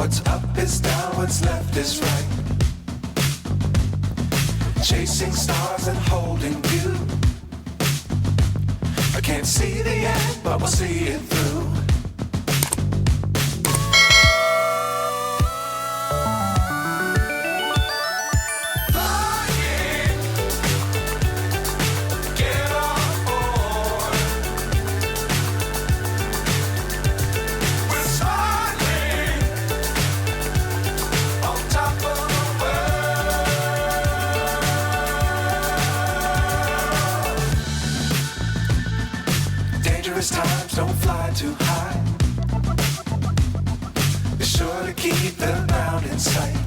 What's up is down, what's left is right. Chasing stars and holding you. I can't see the end, but we'll see it through. Flying, get on board. We're smiling on top of the world. Dangerous times, don't fly too high. Be sure to keep the ground in sight.